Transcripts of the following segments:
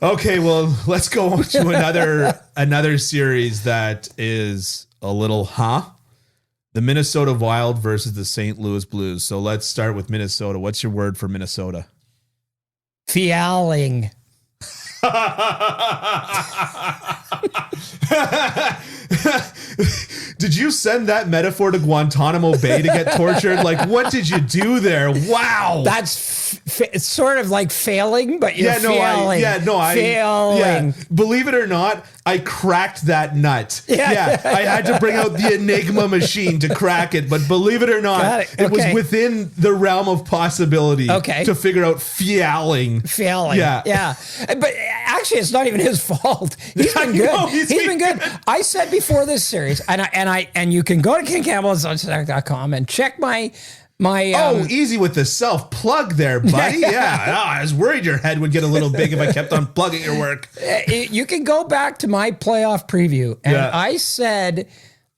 Okay, well, let's go on to another series that is a little the Minnesota Wild versus the St. Louis Blues. So let's start with Minnesota. What's your word for Minnesota? Fialing. Did you send that metaphor to Guantanamo Bay to get tortured? Like, what did you do there? Wow. That's it's sort of like failing, but you're failing. Failing. Believe it or not, I cracked that nut. Yeah. I had to bring out the Enigma machine to crack it, but believe it or not, it was within the realm of possibility to figure out failing. Yeah. But actually, it's not even his fault. He's been good. He's been good. I said before this series, and you can go to KingCampbellsOnStack.com and check my easy with the self plug there, buddy. Yeah. I was worried your head would get a little big if I kept on plugging your work. You can go back to my playoff preview, and I said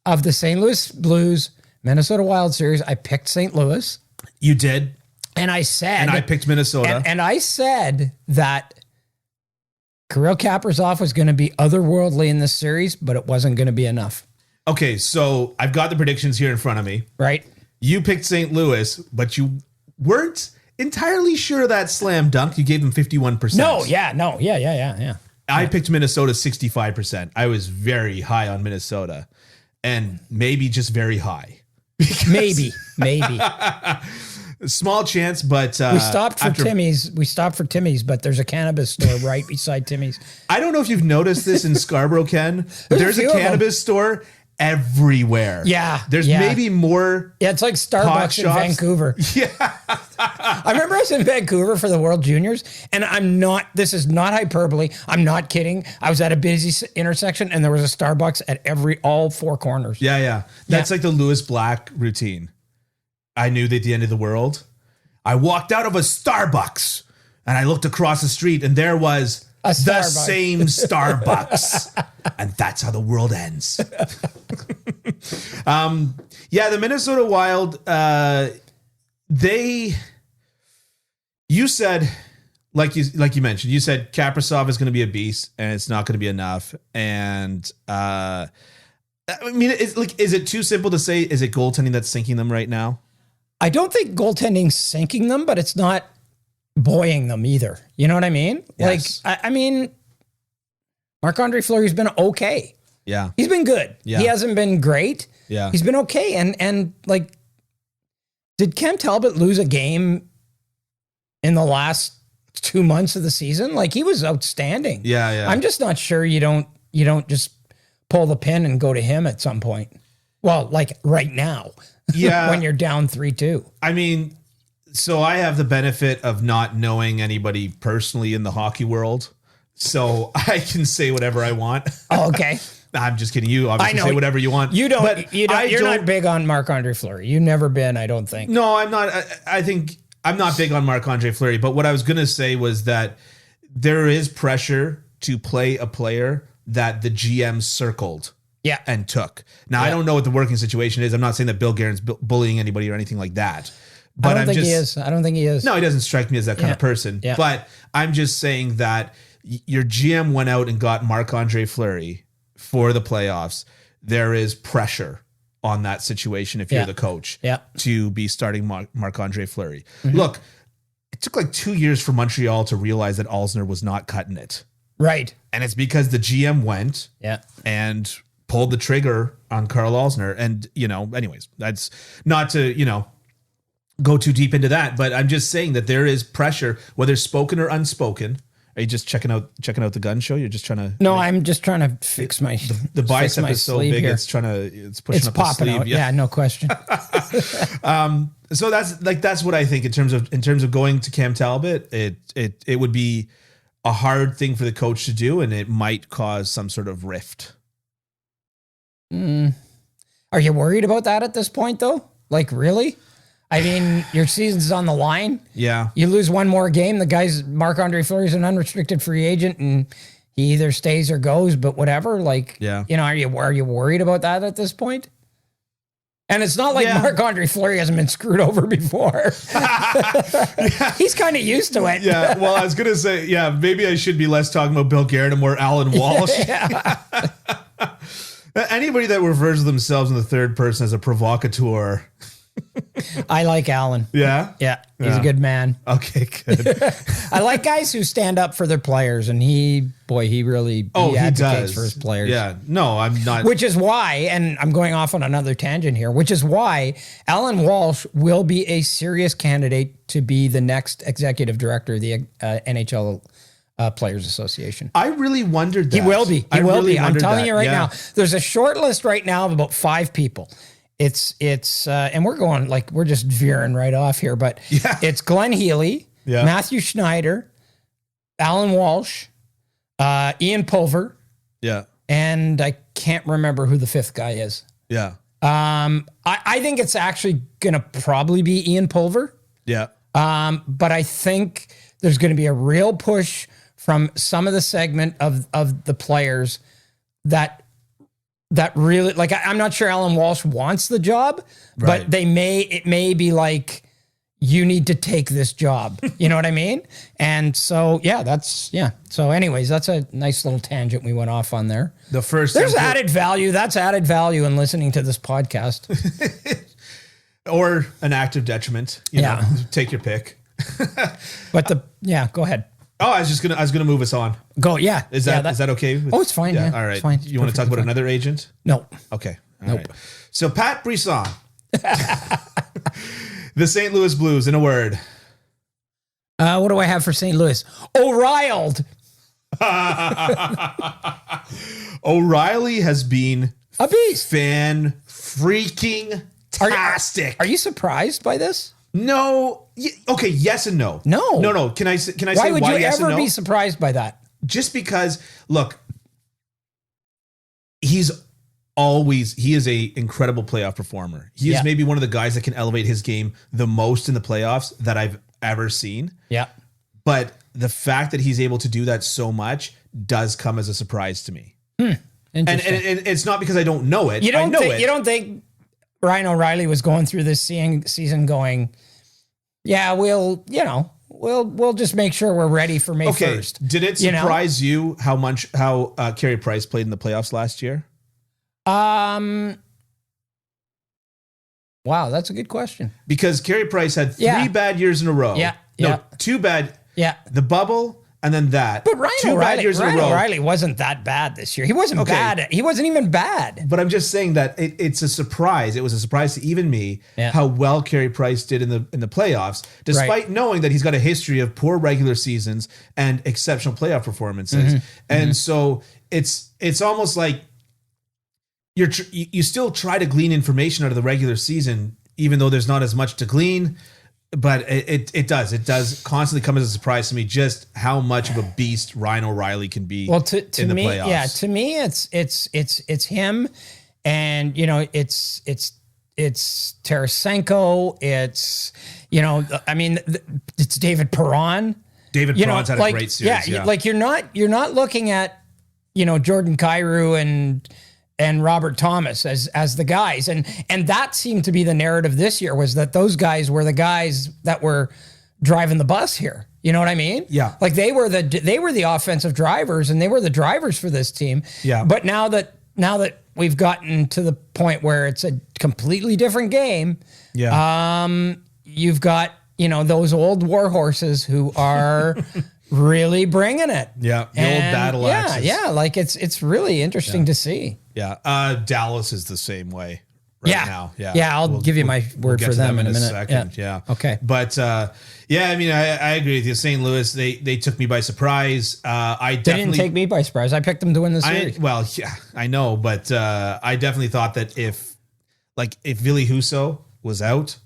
of the St. Louis Blues Minnesota Wild series, I picked St. Louis. You did, and I said, and I picked Minnesota, and I said that Kirill Kaprizov was going to be otherworldly in this series, but it wasn't going to be enough. Okay, so I've got the predictions here in front of me. Right. You picked St. Louis, but you weren't entirely sure of that slam dunk. You gave them 51%. Yeah. I picked Minnesota 65%. I was very high on Minnesota, and maybe just very high. Maybe. Small chance, but we stopped for Timmy's, but there's a cannabis store right beside Timmy's. I don't know if you've noticed this in Scarborough, Ken. There's a cannabis store everywhere. Yeah. There's maybe more. Yeah, it's like Starbucks in Vancouver. Yeah. I remember I was in Vancouver for the World Juniors, and this is not hyperbole. I'm not kidding. I was at a busy intersection, and there was a Starbucks at all four corners. Yeah. That's like the Lewis Black routine. I knew that at the end of the world, I walked out of a Starbucks and I looked across the street and there was the same Starbucks. And that's how the world ends. The Minnesota Wild, you said, like you mentioned, you said Kaprizov is going to be a beast and it's not going to be enough. And, I mean, is it too simple to say, is it goaltending that's sinking them right now? I don't think goaltending's sinking them, but it's not buoying them either. You know what I mean? Yes. Like, I mean, Marc-Andre Fleury's been okay. Yeah. He's been good. Yeah. He hasn't been great. Yeah. He's been okay. And like, did Cam Talbot lose a game in the last 2 months of the season? Like, he was outstanding. Yeah. I'm just not sure you don't just pull the pin and go to him at some point. Well, like right now. Yeah. When you're down 3-2. I mean, so I have the benefit of not knowing anybody personally in the hockey world. So I can say whatever I want. Oh, okay. I'm just kidding. You obviously say whatever you want. You're not big on Marc-Andre Fleury. You've never been, I don't think. No, I'm not. I think I'm not big on Marc-Andre Fleury. But what I was going to say was that there is pressure to play a player that the GM circled. Yeah. And took. Now, I don't know what the working situation is. I'm not saying that Bill Guerin's bullying anybody or anything like that. But I don't think he is. No, he doesn't strike me as that kind of person. Yeah. But I'm just saying that your GM went out and got Marc-Andre Fleury for the playoffs. There is pressure on that situation if you're the coach to be starting Marc-Andre Fleury. Mm-hmm. Look, it took like 2 years for Montreal to realize that Alzner was not cutting it. Right. And it's because the GM went and pulled the trigger on Karl Alzner. And, anyways, that's not to, go too deep into that, but I'm just saying that there is pressure, whether spoken or unspoken. Are you just checking out the gun show? You're just trying to... No, I'm just trying to fix my... The bicep is so big, here. It's pushing up the sleeve. Out. Yeah, no question. So that's what I think in terms of going to Cam Talbot. It would be a hard thing for the coach to do, and it might cause some sort of rift. Are you worried about that at this point, though? Like, really? I mean, your season's on the line. Yeah. You lose one more game. The guy's Marc-Andre Fleury's an unrestricted free agent, and he either stays or goes, but whatever. Like, are you worried about that at this point? And it's not like Marc-Andre Fleury hasn't been screwed over before. He's kind of used to it. Yeah, well, I was going to say, maybe I should be less talking about Bill Guerin and more Alan Walsh. Anybody that refers to themselves in the third person as a provocateur. I like Alan. Yeah? Yeah, he's a good man. Okay, good. I like guys who stand up for their players, and he really advocates for his players. Yeah, no, I'm not. Which is why, and I'm going off on another tangent here, which is why Alan Walsh will be a serious candidate to be the next executive director of the NHL Players Association. I really wondered that. He will be. He will be. I'm telling you right now. There's a short list right now of about 5 people. It's and we're just veering right off here, but it's Glenn Healy, Matthew Schneider, Alan Walsh, Ian Pulver. Yeah. And I can't remember who the 5th guy is. Yeah. I think it's actually going to probably be Ian Pulver. Yeah. But I think there's going to be a real push from some of the segment of the players that really, like, I'm not sure Alan Walsh wants the job, but it may be like, you need to take this job. You know what I mean? And so, So anyways, that's a nice little tangent we went off on there. There's added value. That's added value in listening to this podcast. Or an active detriment. You know, take your pick. But go ahead. Oh, I was gonna move us on. Go, yeah. Is that okay? It's fine. Yeah, all right. It's fine. You want to talk about another agent? No. Okay. All right. So Pat Brisson, the St. Louis Blues, in a word. What do I have for St. Louis? O'Reilly. O'Reilly has been a beast. Fan freaking tastic. Are you surprised by this? No. Okay. Yes and no. No. Can I say why would you yes ever be surprised by that? Just because, look, he is a incredible playoff performer. He is maybe one of the guys that can elevate his game the most in the playoffs that I've ever seen. Yeah. But the fact that he's able to do that so much does come as a surprise to me. And it's not because I don't know it. You don't think Ryan O'Reilly was going through this season going, we'll just make sure we're ready for May 1st. Did it surprise you how Carey Price played in the playoffs last year? Wow, that's a good question. Because Carey Price had 3 bad years in a row. No, 2 bad. Yeah. The bubble and then that. But Ryan O'Reilly wasn't that bad this year. He wasn't bad. He wasn't even bad. But I'm just saying that it's a surprise. It was a surprise to even me how well Carey Price did in the playoffs, despite knowing that he's got a history of poor regular seasons and exceptional playoff performances. And so it's almost like you still try to glean information out of the regular season, even though there's not as much to glean. But it does constantly come as a surprise to me just how much of a beast Ryan O'Reilly can be. Well, to in the me, playoffs. To me, it's him, and it's Tarasenko. It's it's David Perron. David Perron's had a great series. Like you're not looking at Jordan Kyrou and Robert Thomas as the guys. And that seemed to be the narrative this year, was that those guys were the guys that were driving the bus here. You know what I mean? Yeah. Like they were the offensive drivers, and they were the drivers for this team. Yeah. But now that we've gotten to the point where it's a completely different game, you've got, those old war horses who are really bringing it. Yeah. The old battle axes. Yeah. Like it's really interesting to see. Yeah. Dallas is the same way now. Yeah. Yeah. I'll give you my word for them in a minute. Second. Yeah. Okay. But I mean, I agree with you. St. Louis, they took me by surprise. They didn't take me by surprise. I picked them to win the series. I know, but I definitely thought that if Ville Husso was out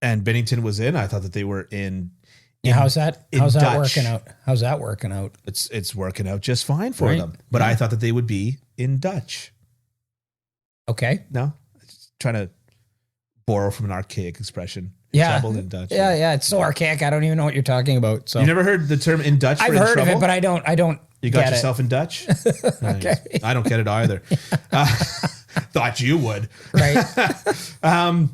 and Bennington was in, I thought that they were in. Yeah, how's that working out? How's that working out? It's working out just fine for them. But I thought that they would be in Dutch. Okay. No, trying to borrow from an archaic expression. Yeah. Troubled in Dutch. Yeah. It's so archaic. I don't even know what you're talking about. So you never heard the term in Dutch? I've heard of it, but I don't. You got yourself in Dutch? Okay. I don't get it either. Right. Thought you would. Right.